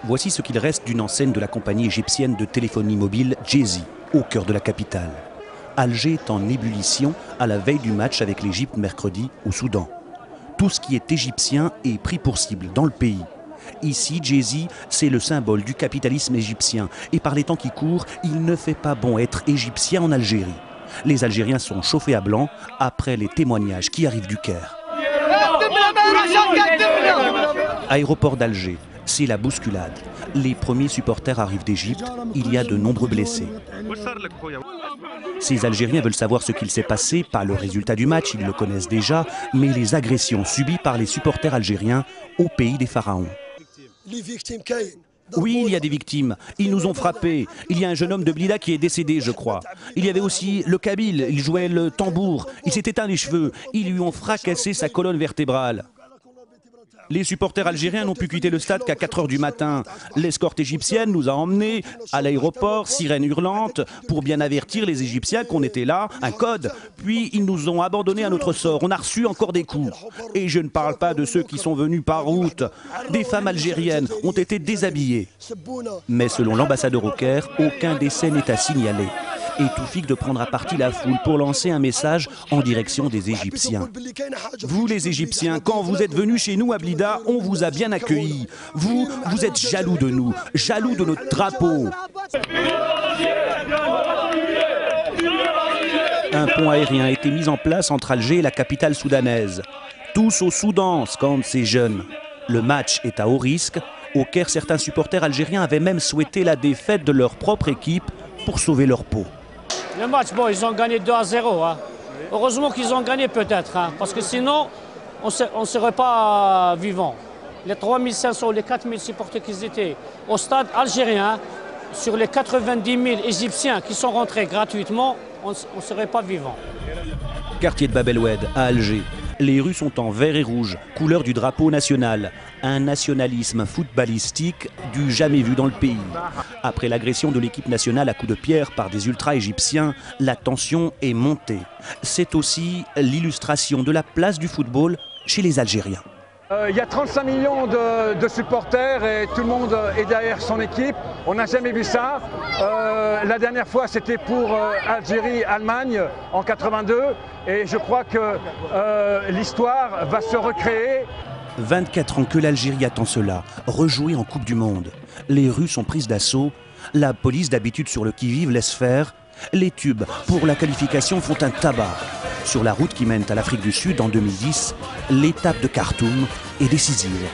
Voici ce qu'il reste d'une enseigne de la compagnie égyptienne de téléphonie mobile Djezzy, au cœur de la capitale. Alger est en ébullition à la veille du match avec l'Égypte mercredi au Soudan. Tout ce qui est égyptien est pris pour cible dans le pays. Ici, Djezzy, c'est le symbole du capitalisme égyptien. Et par les temps qui courent, il ne fait pas bon être égyptien en Algérie. Les Algériens sont chauffés à blanc après les témoignages qui arrivent du Caire. Aéroport d'Alger, c'est la bousculade. Les premiers supporters arrivent d'Égypte, il y a de nombreux blessés. Ces Algériens veulent savoir ce qu'il s'est passé, pas le résultat du match, ils le connaissent déjà, mais les agressions subies par les supporters algériens au pays des pharaons. Oui, il y a des victimes. Ils nous ont frappés. Il y a un jeune homme de Blida qui est décédé, je crois. Il y avait aussi le Kabyle, il jouait le tambour. Il s'est éteint les cheveux. Ils lui ont fracassé sa colonne vertébrale. Les supporters algériens n'ont pu quitter le stade qu'à 4 h du matin. L'escorte égyptienne nous a emmenés à l'aéroport, sirène hurlante, pour bien avertir les Égyptiens qu'on était là, un code. Puis ils nous ont abandonnés à notre sort. On a reçu encore des coups. Et je ne parle pas de ceux qui sont venus par route. Des femmes algériennes ont été déshabillées. Mais selon l'ambassadeur au Caire, aucun décès n'est à signaler. Et Toufik de prendre à partie la foule pour lancer un message en direction des Égyptiens. Vous les Égyptiens, quand vous êtes venus chez nous à Blida, on vous a bien accueillis. Vous êtes jaloux de nous, jaloux de notre drapeau. Un pont aérien a été mis en place entre Alger et la capitale soudanaise. Tous au Soudan, scandent ces jeunes. Le match est à haut risque. Au Caire, certains supporters algériens avaient même souhaité la défaite de leur propre équipe pour sauver leur peau. Le match, bon, ils ont gagné 2-0. Hein. Heureusement qu'ils ont gagné peut-être, hein, parce que sinon, on ne serait pas vivants. Les 3500, les 4000 supporters qui étaient au stade algérien, sur les 90 000 Égyptiens qui sont rentrés gratuitement, on ne serait pas vivants. Quartier de Bab el Oued, à Alger. Les rues sont en vert et rouge, couleur du drapeau national. Un nationalisme footballistique du jamais vu dans le pays. Après l'agression de l'équipe nationale à coups de pierre par des ultras égyptiens, la tension est montée. C'est aussi l'illustration de la place du football chez les Algériens. Il y a 35 millions de supporters et tout le monde est derrière son équipe. On n'a jamais vu ça. La dernière fois, c'était pour Algérie-Allemagne en 82. Et je crois que l'histoire va se recréer. 24 ans que l'Algérie attend cela, rejouer en Coupe du Monde. Les rues sont prises d'assaut. La police, d'habitude sur le qui-vive, laisse faire. Les tubes pour la qualification font un tabac. Sur la route qui mène à l'Afrique du Sud en 2010, l'étape de Khartoum est décisive.